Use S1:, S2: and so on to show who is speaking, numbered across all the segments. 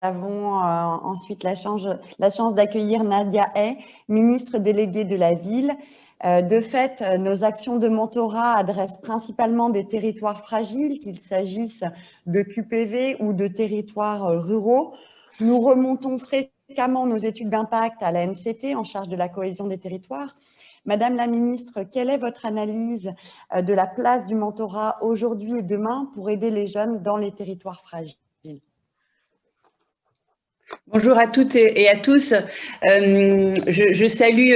S1: avons ensuite la chance d'accueillir Nadia Hay, ministre déléguée de la Ville. De fait, nos actions de mentorat adressent principalement des territoires fragiles, qu'il s'agisse de QPV ou de territoires ruraux. Nous remontons fréquemment nos études d'impact à la NCT, en charge de la cohésion des territoires. Madame la ministre, quelle est votre analyse de la place du mentorat aujourd'hui et demain pour aider les jeunes dans les territoires fragiles ?
S2: Bonjour à toutes et à tous. Je salue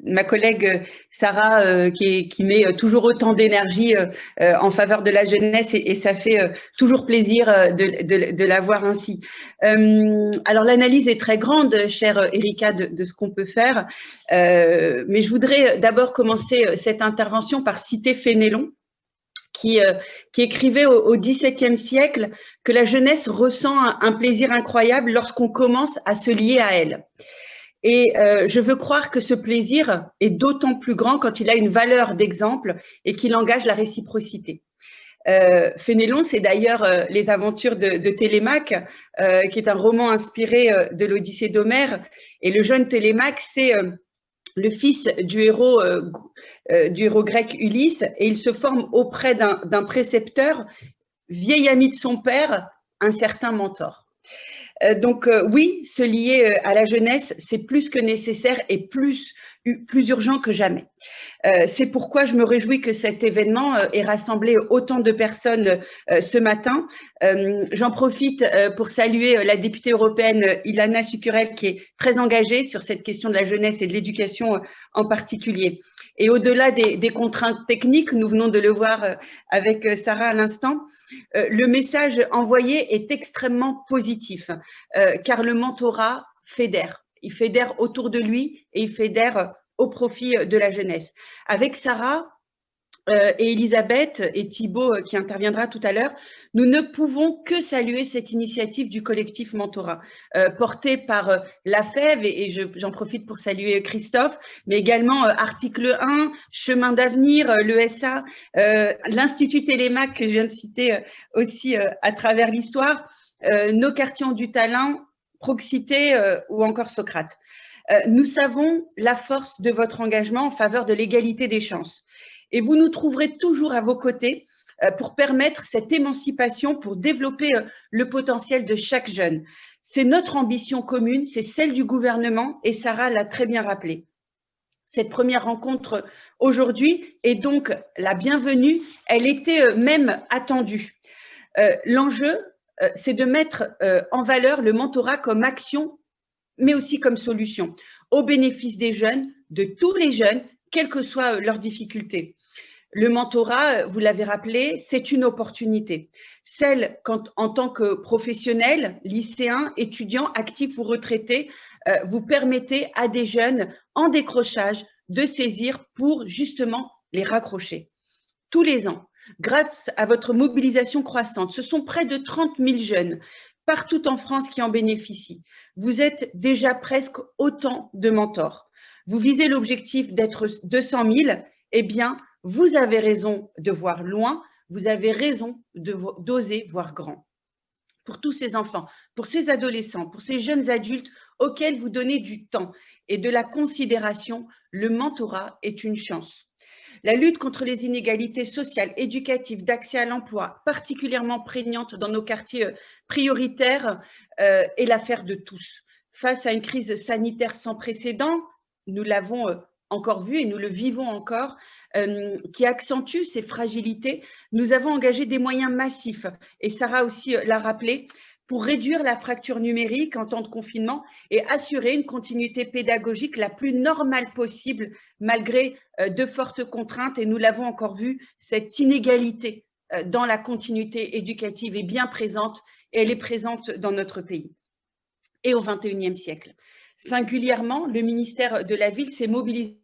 S2: ma collègue Sarah qui met toujours autant d'énergie en faveur de la jeunesse et ça fait toujours plaisir de la voir ainsi. Alors l'analyse est très grande, chère Erika, de ce qu'on peut faire, mais je voudrais d'abord commencer cette intervention par citer Fénélon, qui écrivait au XVIIe siècle que la jeunesse ressent un plaisir incroyable lorsqu'on commence à se lier à elle. Et je veux croire que ce plaisir est d'autant plus grand quand il a une valeur d'exemple et qu'il engage la réciprocité. Fénélon, c'est d'ailleurs Les Aventures de Télémaque, qui est un roman inspiré de l'Odyssée d'Homère. Et le jeune Télémaque, c'est le fils du héros grec Ulysse, et il se forme auprès d'un précepteur, vieil ami de son père, un certain Mentor. Donc oui, se lier à la jeunesse, c'est plus que nécessaire et plus urgent que jamais. C'est pourquoi je me réjouis que cet événement ait rassemblé autant de personnes ce matin. J'en profite pour saluer la députée européenne Ilana Sucurel, qui est très engagée sur cette question de la jeunesse et de l'éducation en particulier. Et au-delà des contraintes techniques, nous venons de le voir avec Sarah à l'instant, le message envoyé est extrêmement positif, car le mentorat fédère. Il fédère autour de lui et il fédère au profit de la jeunesse. Avec Sarah et Elisabeth et Thibaut qui interviendra tout à l'heure, nous ne pouvons que saluer cette initiative du collectif Mentorat, portée par la FEV, et j'en profite pour saluer Christophe, mais également Article 1, Chemin d'avenir, l'ESA, l'Institut Télémaque que je viens de citer aussi à travers l'histoire, Nos quartiers ont du talent, Proxité ou encore Socrate. Nous savons la force de votre engagement en faveur de l'égalité des chances. Et vous nous trouverez toujours à vos côtés pour permettre cette émancipation, pour développer le potentiel de chaque jeune. C'est notre ambition commune, c'est celle du gouvernement, et Sarah l'a très bien rappelé. Cette première rencontre aujourd'hui est donc la bienvenue, elle était même attendue. L'enjeu, c'est de mettre en valeur le mentorat comme action, mais aussi comme solution, au bénéfice des jeunes, de tous les jeunes, quelles que soient leurs difficultés. Le mentorat, vous l'avez rappelé, c'est une opportunité. Celle quand, en tant que professionnel, lycéen, étudiant, actif ou retraité, vous permettez à des jeunes en décrochage de saisir pour justement les raccrocher. Tous les ans, grâce à votre mobilisation croissante, ce sont près de 30 000 jeunes partout en France qui en bénéficient. Vous êtes déjà presque autant de mentors. Vous visez l'objectif d'être 200 000, eh bien, vous avez raison de voir loin, vous avez raison d'oser voir grand. Pour tous ces enfants, pour ces adolescents, pour ces jeunes adultes auxquels vous donnez du temps et de la considération, le mentorat est une chance. La lutte contre les inégalités sociales, éducatives, d'accès à l'emploi, particulièrement prégnante dans nos quartiers prioritaires, est l'affaire de tous. Face à une crise sanitaire sans précédent, nous l'avons encore vu et nous le vivons encore, qui accentue ces fragilités, nous avons engagé des moyens massifs, et Sarah aussi l'a rappelé, pour réduire la fracture numérique en temps de confinement et assurer une continuité pédagogique la plus normale possible malgré de fortes contraintes. Et nous l'avons encore vu, cette inégalité dans la continuité éducative est bien présente et elle est présente dans notre pays. Et au XXIe siècle. Singulièrement, le ministère de la Ville s'est mobilisé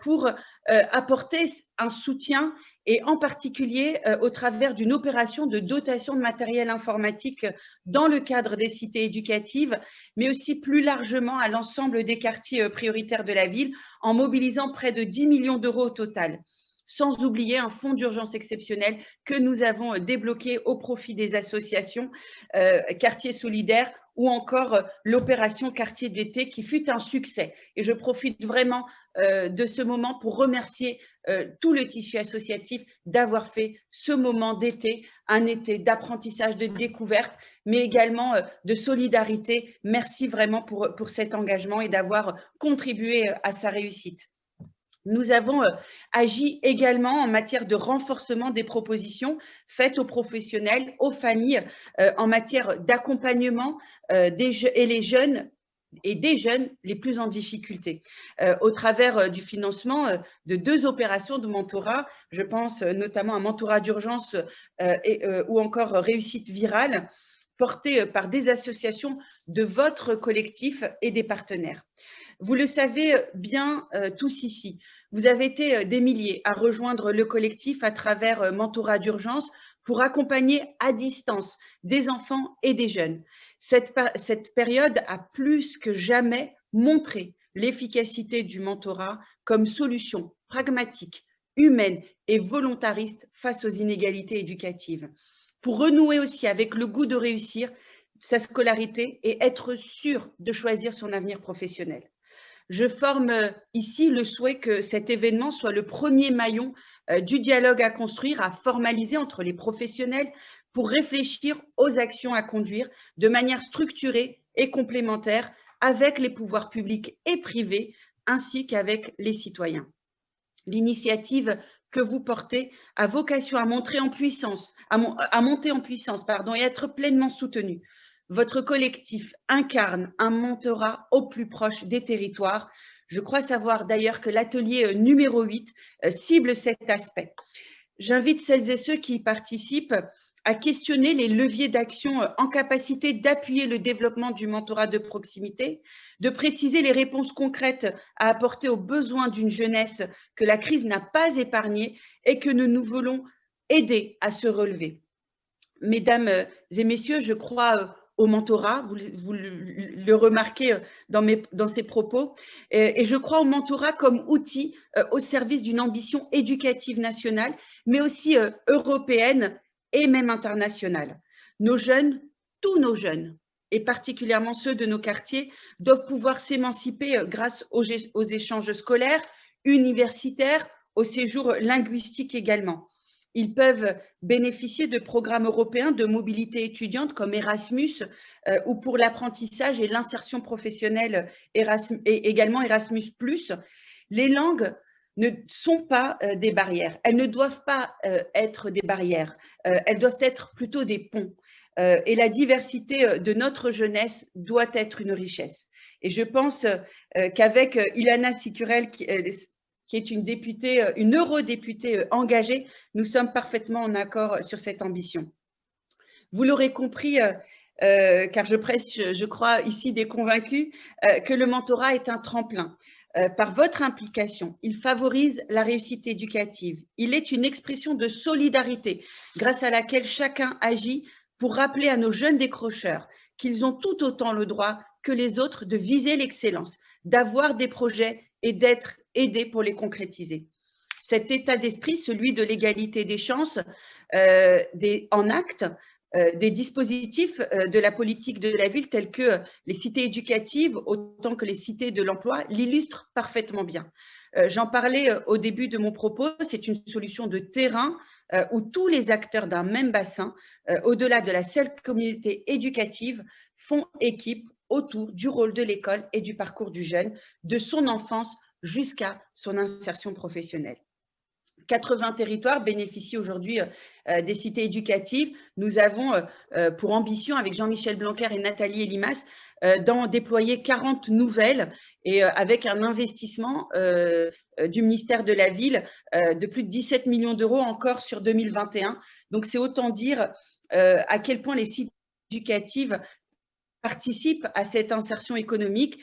S2: pour apporter un soutien et en particulier au travers d'une opération de dotation de matériel informatique dans le cadre des cités éducatives, mais aussi plus largement à l'ensemble des quartiers prioritaires de la ville, en mobilisant près de 10 millions d'euros au total. sans oublier un fonds d'urgence exceptionnel que nous avons débloqué au profit des associations Quartier Solidaire ou encore l'opération Quartier d'été qui fut un succès. Et je profite vraiment de ce moment pour remercier tout le tissu associatif d'avoir fait ce moment d'été, un été d'apprentissage, de découverte, mais également de solidarité. Merci vraiment pour cet engagement et d'avoir contribué à sa réussite. Nous avons agi également en matière de renforcement des propositions faites aux professionnels, aux familles, en matière d'accompagnement et les jeunes et des jeunes les plus en difficulté, au travers du financement de 2 opérations de mentorat. Je pense notamment à mentorat d'urgence ou encore réussite virale, portées par des associations de votre collectif et des partenaires. Vous le savez bien tous ici, vous avez été des milliers à rejoindre le collectif à travers mentorat d'urgence pour accompagner à distance des enfants et des jeunes. Cette période a plus que jamais montré l'efficacité du mentorat comme solution pragmatique, humaine et volontariste face aux inégalités éducatives. Pour renouer aussi avec le goût de réussir sa scolarité et être sûr de choisir son avenir professionnel. Je forme ici le souhait que cet événement soit le premier maillon du dialogue à construire, à formaliser entre les professionnels pour réfléchir aux actions à conduire de manière structurée et complémentaire avec les pouvoirs publics et privés ainsi qu'avec les citoyens. L'initiative que vous portez a vocation à monter en puissance, et être pleinement soutenue. Votre collectif incarne un mentorat au plus proche des territoires. Je crois savoir d'ailleurs que l'atelier numéro 8 cible cet aspect. J'invite celles et ceux qui y participent à questionner les leviers d'action en capacité d'appuyer le développement du mentorat de proximité, de préciser les réponses concrètes à apporter aux besoins d'une jeunesse que la crise n'a pas épargnée et que nous voulons aider à se relever. Mesdames et messieurs, je crois au mentorat, vous le remarquez dans ces propos, et je crois au mentorat comme outil au service d'une ambition éducative nationale, mais aussi européenne et même internationale. Nos jeunes, tous nos jeunes, et particulièrement ceux de nos quartiers, doivent pouvoir s'émanciper grâce aux échanges scolaires, universitaires, au séjour linguistique également. Ils peuvent bénéficier de programmes européens de mobilité étudiante comme Erasmus ou pour l'apprentissage et l'insertion professionnelle et également Erasmus+. Les langues ne sont pas des barrières. Elles ne doivent pas être des barrières. Elles doivent être plutôt des ponts. Et la diversité de notre jeunesse doit être une richesse. Et je pense qu'avec Ilana Sicurel, qui est une députée, une eurodéputée engagée, nous sommes parfaitement en accord sur cette ambition. Vous l'aurez compris, car je presse, je crois, ici des convaincus, que le mentorat est un tremplin. Par votre implication, il favorise la réussite éducative. Il est une expression de solidarité grâce à laquelle chacun agit pour rappeler à nos jeunes décrocheurs qu'ils ont tout autant le droit que les autres de viser l'excellence, d'avoir des projets et d'être aidés pour les concrétiser. Cet état d'esprit, celui de l'égalité des chances en actes, des dispositifs de la politique de la ville tels que les cités éducatives autant que les cités de l'emploi l'illustrent parfaitement bien. J'en parlais au début de mon propos, c'est une solution de terrain où tous les acteurs d'un même bassin, au-delà de la seule communauté éducative, font équipe autour du rôle de l'école et du parcours du jeune, de son enfance jusqu'à son insertion professionnelle. 80 territoires bénéficient aujourd'hui des cités éducatives. Nous avons pour ambition, avec Jean-Michel Blanquer et Nathalie Elimas, d'en déployer 40 nouvelles et avec un investissement du ministère de la Ville de plus de 17 millions d'euros encore sur 2021. Donc, c'est autant dire à quel point les cités éducatives participent à cette insertion économique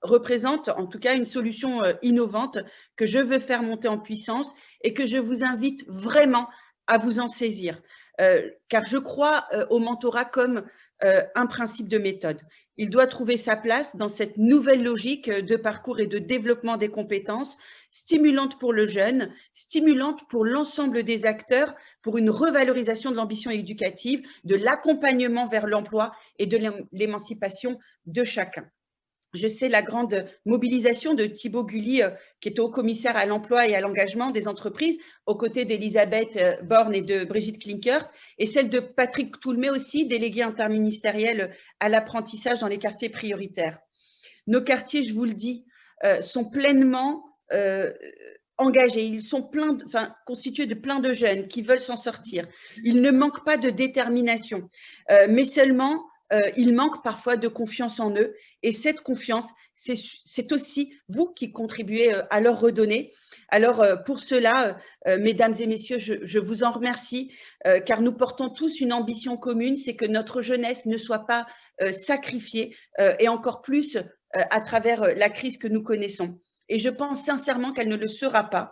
S2: représentent en tout cas une solution innovante que je veux faire monter en puissance et que je vous invite vraiment à vous en saisir. Car je crois au mentorat comme un principe de méthode. Il doit trouver sa place dans cette nouvelle logique de parcours et de développement des compétences, stimulante pour le jeune, stimulante pour l'ensemble des acteurs, pour une revalorisation de l'ambition éducative, de l'accompagnement vers l'emploi et de l'émancipation de chacun. Je sais la grande mobilisation de Thibaut Gully, qui est haut-commissaire à l'emploi et à l'engagement des entreprises, aux côtés d'Elisabeth Borne et de Brigitte Klinker, et celle de Patrick Toulmé aussi, délégué interministériel à l'apprentissage dans les quartiers prioritaires. Nos quartiers, je vous le dis, sont pleinement engagés. Ils sont constitués de plein de jeunes qui veulent s'en sortir. Ils ne manquent pas de détermination, mais seulement il manque parfois de confiance en eux, et cette confiance, c'est aussi vous qui contribuez à leur redonner. Alors pour cela, mesdames et messieurs, je vous en remercie, car nous portons tous une ambition commune, c'est que notre jeunesse ne soit pas sacrifiée, et encore plus à travers la crise que nous connaissons. Et je pense sincèrement qu'elle ne le sera pas,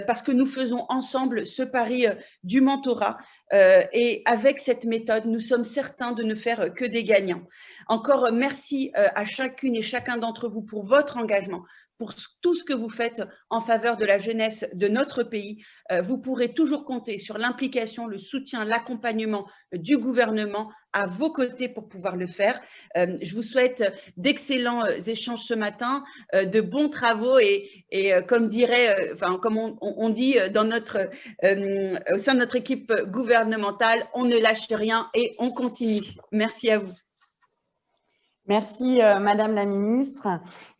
S2: parce que nous faisons ensemble ce pari du mentorat, et avec cette méthode, nous sommes certains de ne faire que des gagnants. Encore merci à chacune et chacun d'entre vous pour votre engagement, pour tout ce que vous faites en faveur de la jeunesse de notre pays. Vous pourrez toujours compter sur l'implication, le soutien, l'accompagnement du gouvernement à vos côtés pour pouvoir le faire. Je vous souhaite d'excellents échanges ce matin, de bons travaux et comme dirait, comme on dit dans au sein de notre équipe gouvernementale, on ne lâche rien et on continue. Merci à vous.
S1: Merci, Madame la Ministre.